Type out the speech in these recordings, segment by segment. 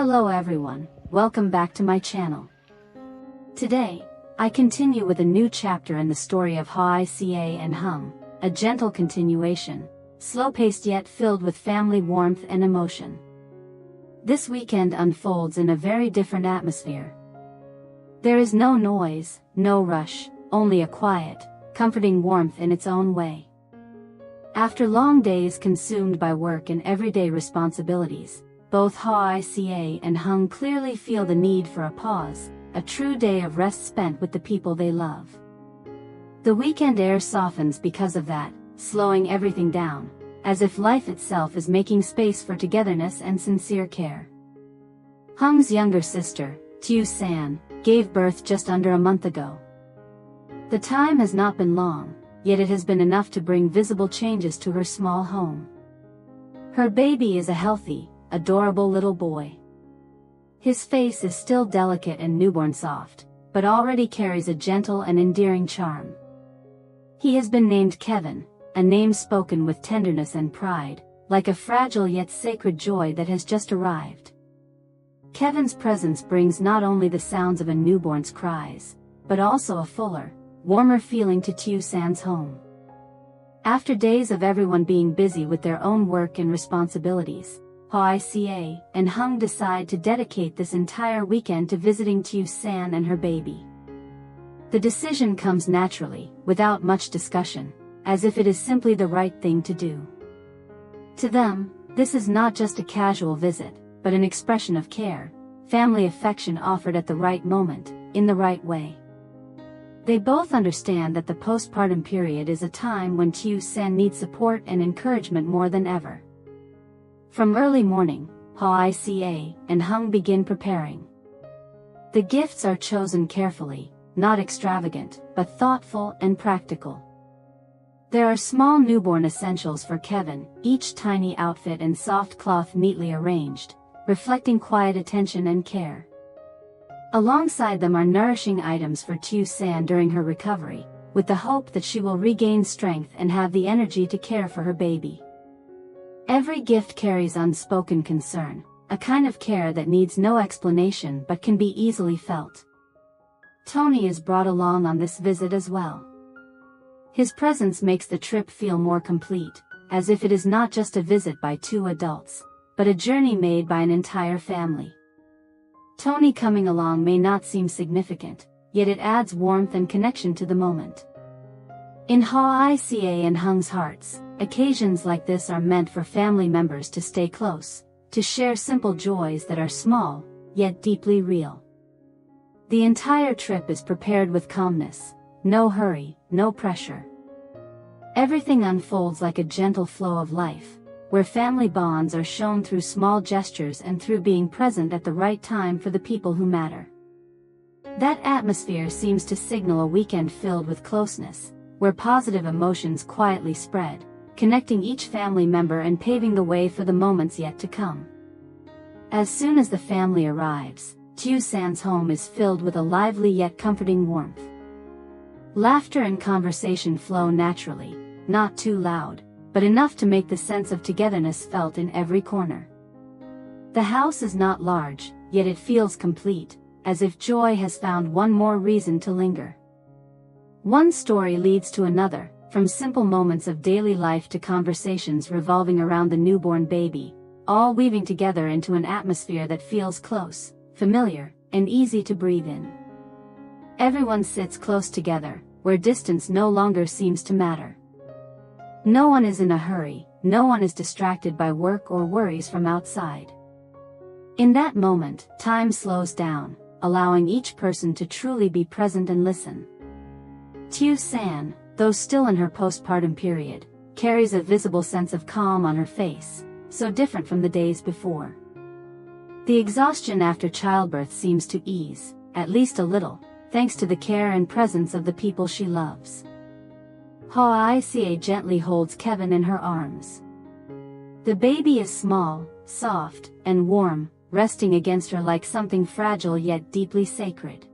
Hello everyone, welcome back to my channel. Today, I continue with a new chapter in the story of Hoai Ca and Hung, a gentle continuation, slow-paced yet filled with family warmth and emotion. This weekend unfolds in a very different atmosphere. There is no noise, no rush, only a quiet, comforting warmth in its own way. After long days consumed by work and everyday responsibilities, both Hoai Ca and Hung clearly feel the need for a pause, a true day of rest spent with the people they love. The weekend air softens because of that, slowing everything down, as if life itself is making space for togetherness and sincere care. Hung's younger sister, Tieu San, gave birth just under a month ago. The time has not been long, yet it has been enough to bring visible changes to her small home. Her baby is a healthy, adorable little boy. His face is still delicate and newborn soft, but already carries a gentle and endearing charm. He has been named Kevin, a name spoken with tenderness and pride, like a fragile yet sacred joy that has just arrived. Kevin's presence brings not only the sounds of a newborn's cries, but also a fuller, warmer feeling to Tieu San's home. After days of everyone being busy with their own work and responsibilities, Hoai Ca and Hung decide to dedicate this entire weekend to visiting Tieu San and her baby. The decision comes naturally, without much discussion, as if it is simply the right thing to do. To them, this is not just a casual visit, but an expression of care, family affection offered at the right moment, in the right way. They both understand that the postpartum period is a time when Tieu San needs support and encouragement more than ever. From early morning, Hoai Ca and Hung begin preparing. The gifts are chosen carefully, not extravagant, but thoughtful and practical. There are small newborn essentials for Kevin, each tiny outfit and soft cloth neatly arranged, reflecting quiet attention and care. Alongside them are nourishing items for Tieu San during her recovery, with the hope that she will regain strength and have the energy to care for her baby. Every gift carries unspoken concern, a kind of care that needs no explanation but can be easily felt. Tony is brought along on this visit as well. His presence makes the trip feel more complete, as if it is not just a visit by two adults, but a journey made by an entire family. Tony coming along may not seem significant, yet it adds warmth and connection to the moment. In Hoai Ca and Hung's hearts, occasions like this are meant for family members to stay close, to share simple joys that are small, yet deeply real. The entire trip is prepared with calmness, no hurry, no pressure. Everything unfolds like a gentle flow of life, where family bonds are shown through small gestures and through being present at the right time for the people who matter. That atmosphere seems to signal a weekend filled with closeness, where positive emotions quietly spread, connecting each family member and paving the way for the moments yet to come. As soon as the family arrives, Tieu San's home is filled with a lively yet comforting warmth. Laughter and conversation flow naturally, not too loud, but enough to make the sense of togetherness felt in every corner. The house is not large, yet it feels complete, as if joy has found one more reason to linger. One story leads to another, from simple moments of daily life to conversations revolving around the newborn baby, all weaving together into an atmosphere that feels close, familiar, and easy to breathe in. Everyone sits close together, where distance no longer seems to matter. No one is in a hurry, no one is distracted by work or worries from outside. In that moment, time slows down, allowing each person to truly be present and listen. Tieu San, though still in her postpartum period, carries a visible sense of calm on her face, so different from the days before. The exhaustion after childbirth seems to ease, at least a little, thanks to the care and presence of the people she loves. Hoai Ca gently holds Kevin in her arms. The baby is small, soft, and warm, resting against her like something fragile yet deeply sacred.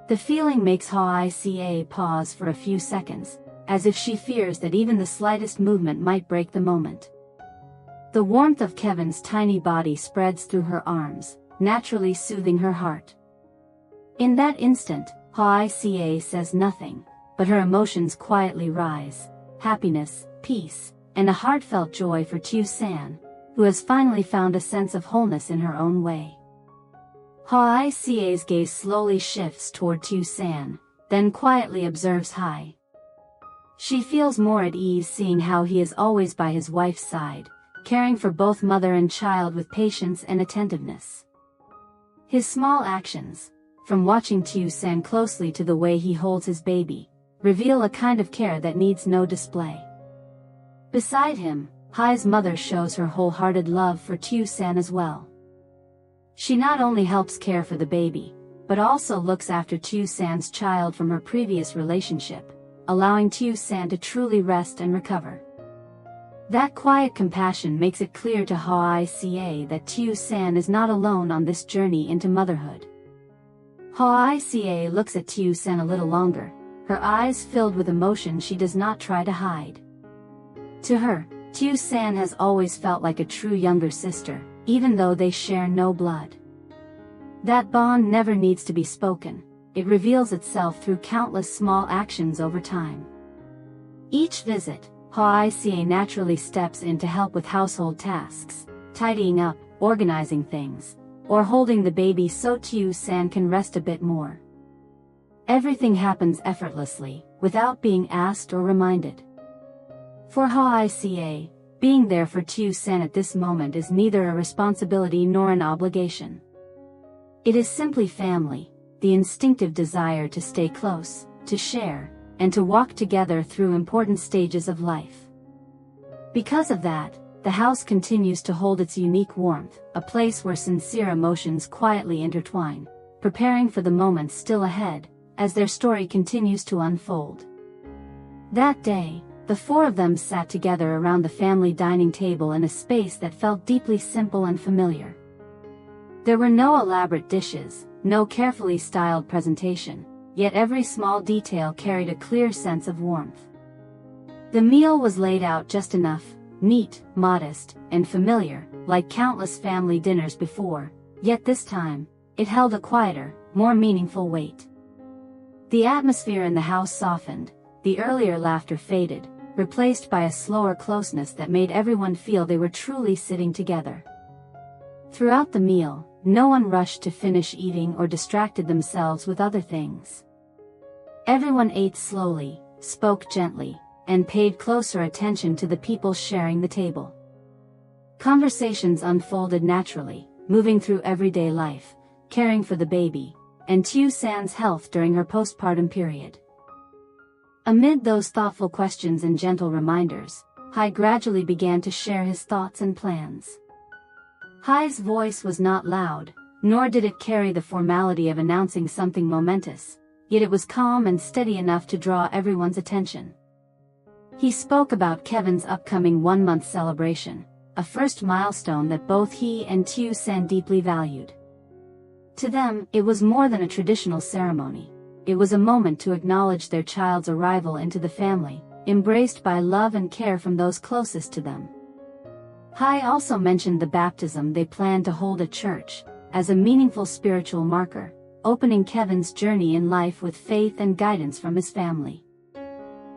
The feeling makes Hoai Ca pause for a few seconds, as if she fears that even the slightest movement might break the moment. The warmth of Kevin's tiny body spreads through her arms, naturally soothing her heart. In that instant, Hoai Ca says nothing, but her emotions quietly rise: happiness, peace, and a heartfelt joy for Tieu San, who has finally found a sense of wholeness in her own way. Hoai Ca's gaze slowly shifts toward Tieu San, then quietly observes Hai. She feels more at ease seeing how he is always by his wife's side, caring for both mother and child with patience and attentiveness. His small actions, from watching Tieu San closely to the way he holds his baby, reveal a kind of care that needs no display. Beside him, Hai's mother shows her wholehearted love for Tieu San as well. She not only helps care for the baby, but also looks after Tieu San's child from her previous relationship, allowing Tieu San to truly rest and recover. That quiet compassion makes it clear to Hoai Ca that Tieu San is not alone on this journey into motherhood. Hoai Ca looks at Tieu San a little longer, her eyes filled with emotion she does not try to hide. To her, Tieu San has always felt like a true younger sister, even though they share no blood. That bond never needs to be spoken, it reveals itself through countless small actions over time. Each visit, Hoai Ca naturally steps in to help with household tasks, tidying up, organizing things, or holding the baby so Tieu San can rest a bit more. Everything happens effortlessly, without being asked or reminded. For Hoai Ca, being there for Tieu San at this moment is neither a responsibility nor an obligation. It is simply family, the instinctive desire to stay close, to share, and to walk together through important stages of life. Because of that, the house continues to hold its unique warmth, a place where sincere emotions quietly intertwine, preparing for the moments still ahead, as their story continues to unfold. That day, the four of them sat together around the family dining table in a space that felt deeply simple and familiar. There were no elaborate dishes, no carefully styled presentation, yet every small detail carried a clear sense of warmth. The meal was laid out just enough, neat, modest, and familiar, like countless family dinners before, yet this time, it held a quieter, more meaningful weight. The atmosphere in the house softened, the earlier laughter faded, replaced by a slower closeness that made everyone feel they were truly sitting together. Throughout the meal, no one rushed to finish eating or distracted themselves with other things. Everyone ate slowly, spoke gently, and paid closer attention to the people sharing the table. Conversations unfolded naturally, moving through everyday life, caring for the baby, and Tieu San's health during her postpartum period. Amid those thoughtful questions and gentle reminders, Hai gradually began to share his thoughts and plans. Hai's voice was not loud, nor did it carry the formality of announcing something momentous, yet it was calm and steady enough to draw everyone's attention. He spoke about Kevin's upcoming one-month celebration, a first milestone that both he and Tieu San deeply valued. To them, it was more than a traditional ceremony. It was a moment to acknowledge their child's arrival into the family, embraced by love and care from those closest to them. Hai also mentioned the baptism they planned to hold at church, as a meaningful spiritual marker, opening Kevin's journey in life with faith and guidance from his family.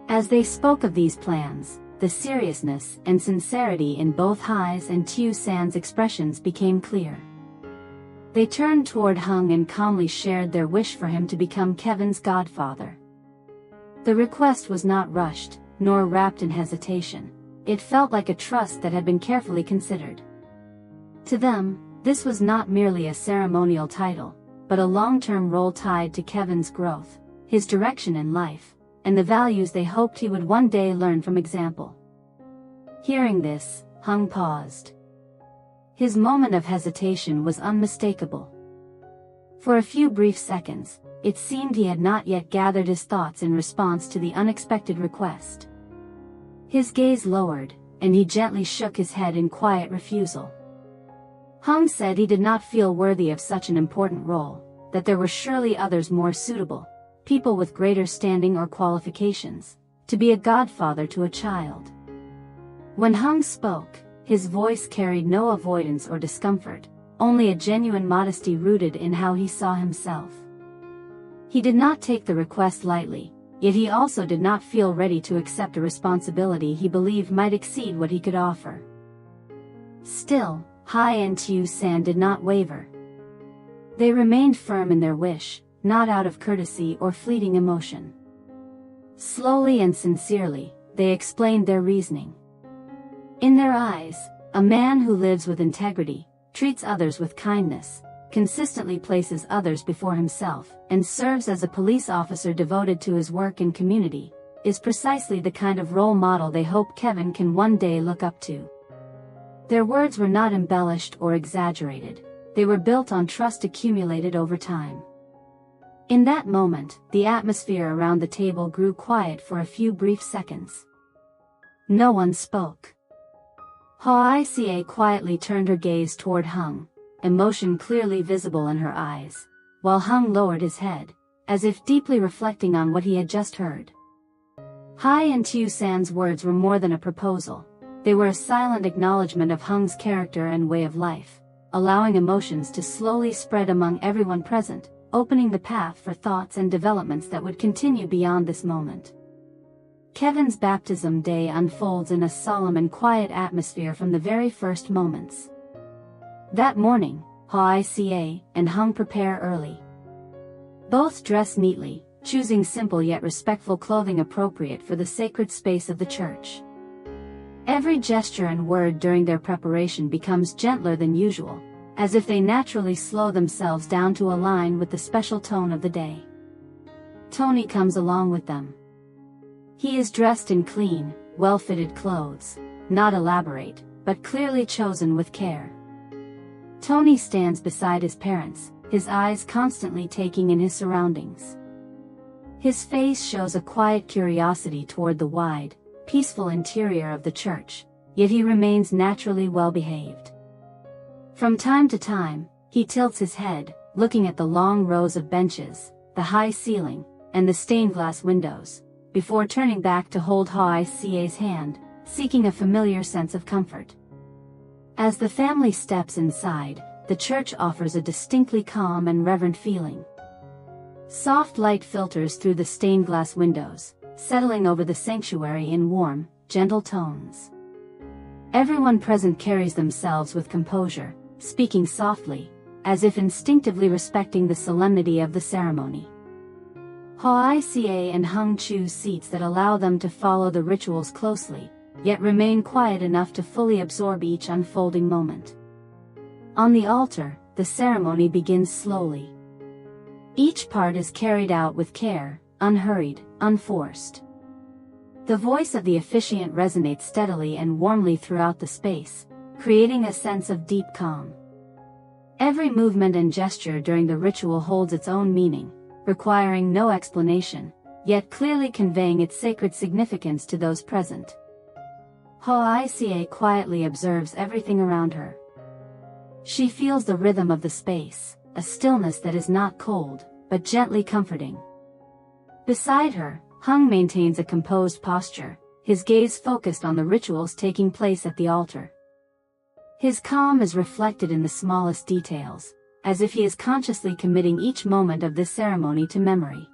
As they spoke of these plans, the seriousness and sincerity in both Hai's and Tieu San's expressions became clear. They turned toward Hung and calmly shared their wish for him to become Kevin's godfather. The request was not rushed, nor wrapped in hesitation. It felt like a trust that had been carefully considered. To them, this was not merely a ceremonial title, but a long-term role tied to Kevin's growth, his direction in life, and the values they hoped he would one day learn from example. Hearing this, Hung paused. His moment of hesitation was unmistakable. For a few brief seconds, it seemed he had not yet gathered his thoughts in response to the unexpected request. His gaze lowered, and he gently shook his head in quiet refusal. Hung said he did not feel worthy of such an important role, that there were surely others more suitable, people with greater standing or qualifications, to be a godfather to a child. When Hung spoke, His voice carried no avoidance or discomfort, only a genuine modesty rooted in how he saw himself. He did not take the request lightly, yet he also did not feel ready to accept a responsibility he believed might exceed what he could offer. Still, Hoai and Tieu San did not waver. They remained firm in their wish, not out of courtesy or fleeting emotion. Slowly and sincerely, they explained their reasoning. In their eyes, a man who lives with integrity, treats others with kindness, consistently places others before himself, and serves as a police officer devoted to his work and community, is precisely the kind of role model they hope Kevin can one day look up to. Their words were not embellished or exaggerated, they were built on trust accumulated over time. In that moment, the atmosphere around the table grew quiet for a few brief seconds. No one spoke. Hoai Ca quietly turned her gaze toward Hung, emotion clearly visible in her eyes, while Hung lowered his head, as if deeply reflecting on what he had just heard. Hoai and Tieu San's words were more than a proposal, they were a silent acknowledgement of Hung's character and way of life, allowing emotions to slowly spread among everyone present, opening the path for thoughts and developments that would continue beyond this moment. Kevin's baptism day unfolds in a solemn and quiet atmosphere from the very first moments. That morning, Hoai Ca and Hung prepare early. Both dress neatly, choosing simple yet respectful clothing appropriate for the sacred space of the church. Every gesture and word during their preparation becomes gentler than usual, as if they naturally slow themselves down to align with the special tone of the day. Tony comes along with them. He is dressed in clean, well-fitted clothes, not elaborate, but clearly chosen with care. Tony stands beside his parents, his eyes constantly taking in his surroundings. His face shows a quiet curiosity toward the wide, peaceful interior of the church, yet he remains naturally well-behaved. From time to time, he tilts his head, looking at the long rows of benches, the high ceiling, and the stained glass windows, before turning back to hold Hoai Ca's hand, seeking a familiar sense of comfort. As the family steps inside, the church offers a distinctly calm and reverent feeling. Soft light filters through the stained glass windows, settling over the sanctuary in warm, gentle tones. Everyone present carries themselves with composure, speaking softly, as if instinctively respecting the solemnity of the ceremony. Hoai Ca and Hung choose seats that allow them to follow the rituals closely, yet remain quiet enough to fully absorb each unfolding moment. On the altar, the ceremony begins slowly. Each part is carried out with care, unhurried, unforced. The voice of the officiant resonates steadily and warmly throughout the space, creating a sense of deep calm. Every movement and gesture during the ritual holds its own meaning, requiring no explanation, yet clearly conveying its sacred significance to those present. Hoai Ca quietly observes everything around her. She feels the rhythm of the space, a stillness that is not cold, but gently comforting. Beside her, Hung maintains a composed posture, his gaze focused on the rituals taking place at the altar. His calm is reflected in the smallest details, as if he is consciously committing each moment of this ceremony to memory.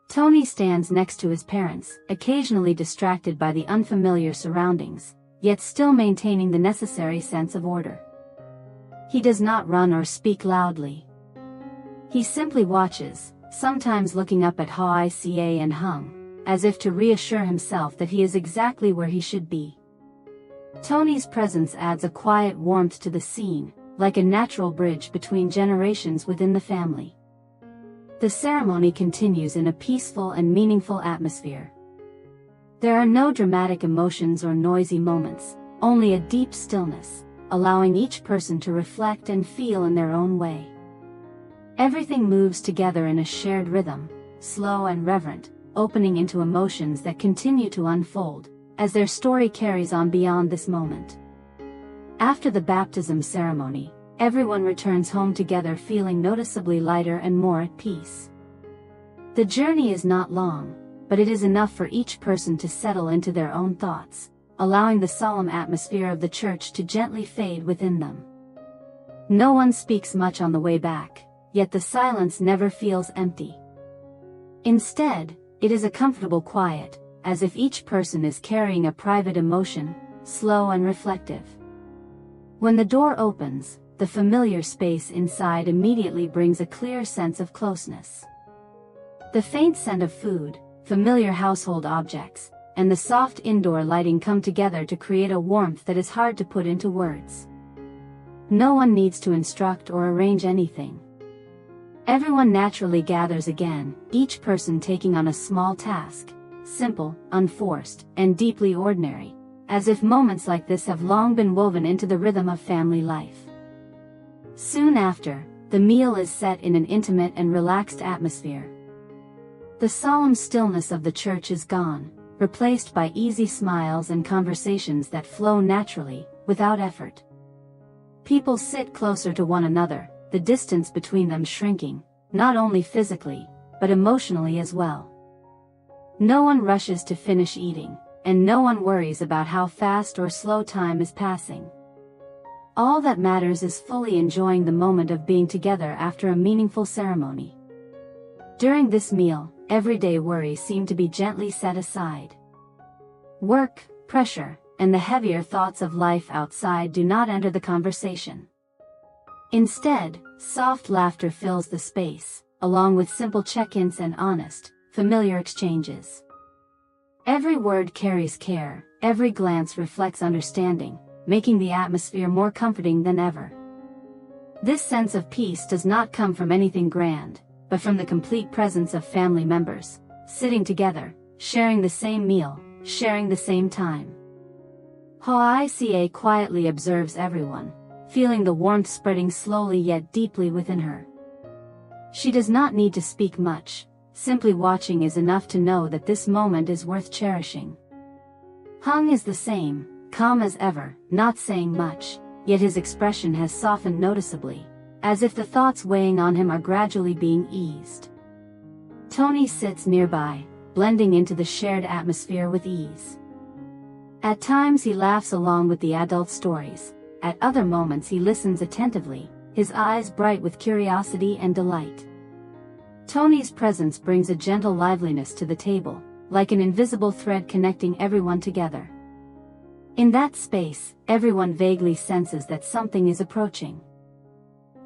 Tony stands next to his parents, occasionally distracted by the unfamiliar surroundings, yet still maintaining the necessary sense of order. He does not run or speak loudly. He simply watches, sometimes looking up at Hoai Ca and Hung, as if to reassure himself that he is exactly where he should be. Tony's presence adds a quiet warmth to the scene, like a natural bridge between generations within the family. The ceremony continues in a peaceful and meaningful atmosphere. There are no dramatic emotions or noisy moments, only a deep stillness, allowing each person to reflect and feel in their own way. Everything moves together in a shared rhythm, slow and reverent, opening into emotions that continue to unfold, as their story carries on beyond this moment. After the baptism ceremony, everyone returns home together feeling noticeably lighter and more at peace. The journey is not long, but it is enough for each person to settle into their own thoughts, allowing the solemn atmosphere of the church to gently fade within them. No one speaks much on the way back, yet the silence never feels empty. Instead, it is a comfortable quiet, as if each person is carrying a private emotion, slow and reflective. When the door opens, the familiar space inside immediately brings a clear sense of closeness. The faint scent of food, familiar household objects, and the soft indoor lighting come together to create a warmth that is hard to put into words. No one needs to instruct or arrange anything. Everyone naturally gathers again, each person taking on a small task, simple, unforced, and deeply ordinary, as if moments like this have long been woven into the rhythm of family life. Soon after, the meal is set in an intimate and relaxed atmosphere. The solemn stillness of the church is gone, replaced by easy smiles and conversations that flow naturally, without effort. People sit closer to one another, the distance between them shrinking, not only physically, but emotionally as well. No one rushes to finish eating, and no one worries about how fast or slow time is passing. All that matters is fully enjoying the moment of being together after a meaningful ceremony. During this meal, everyday worries seem to be gently set aside. Work, pressure, and the heavier thoughts of life outside do not enter the conversation. Instead, soft laughter fills the space, along with simple check-ins and honest, familiar exchanges. Every word carries care, every glance reflects understanding, making the atmosphere more comforting than ever. This sense of peace does not come from anything grand, but from the complete presence of family members, sitting together, sharing the same meal, sharing the same time. Hoai Ca quietly observes everyone, feeling the warmth spreading slowly yet deeply within her. She does not need to speak much, simply watching is enough to know that this moment is worth cherishing. Hung is the same, calm as ever, not saying much, yet his expression has softened noticeably, as if the thoughts weighing on him are gradually being eased. Tony sits nearby, blending into the shared atmosphere with ease. At times he laughs along with the adult stories, at other moments he listens attentively, his eyes bright with curiosity and delight. Tony's presence brings a gentle liveliness to the table, like an invisible thread connecting everyone together. In that space, everyone vaguely senses that something is approaching.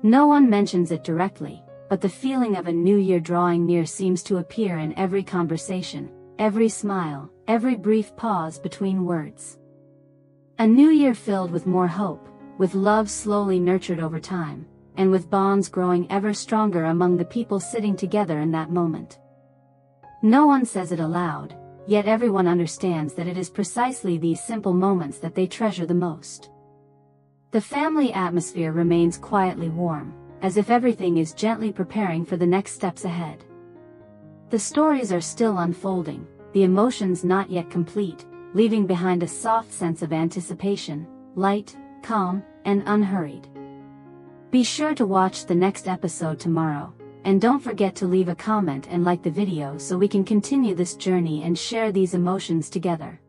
No one mentions it directly, but the feeling of a new year drawing near seems to appear in every conversation, every smile, every brief pause between words. A new year filled with more hope, with love slowly nurtured over time, and with bonds growing ever stronger among the people sitting together in that moment. No one says it aloud, yet everyone understands that it is precisely these simple moments that they treasure the most. The family atmosphere remains quietly warm, as if everything is gently preparing for the next steps ahead. The stories are still unfolding, the emotions not yet complete, leaving behind a soft sense of anticipation, light, calm, and unhurried. Be sure to watch the next episode tomorrow, and don't forget to leave a comment and like the video so we can continue this journey and share these emotions together.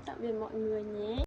Tạm biệt mọi người nhé.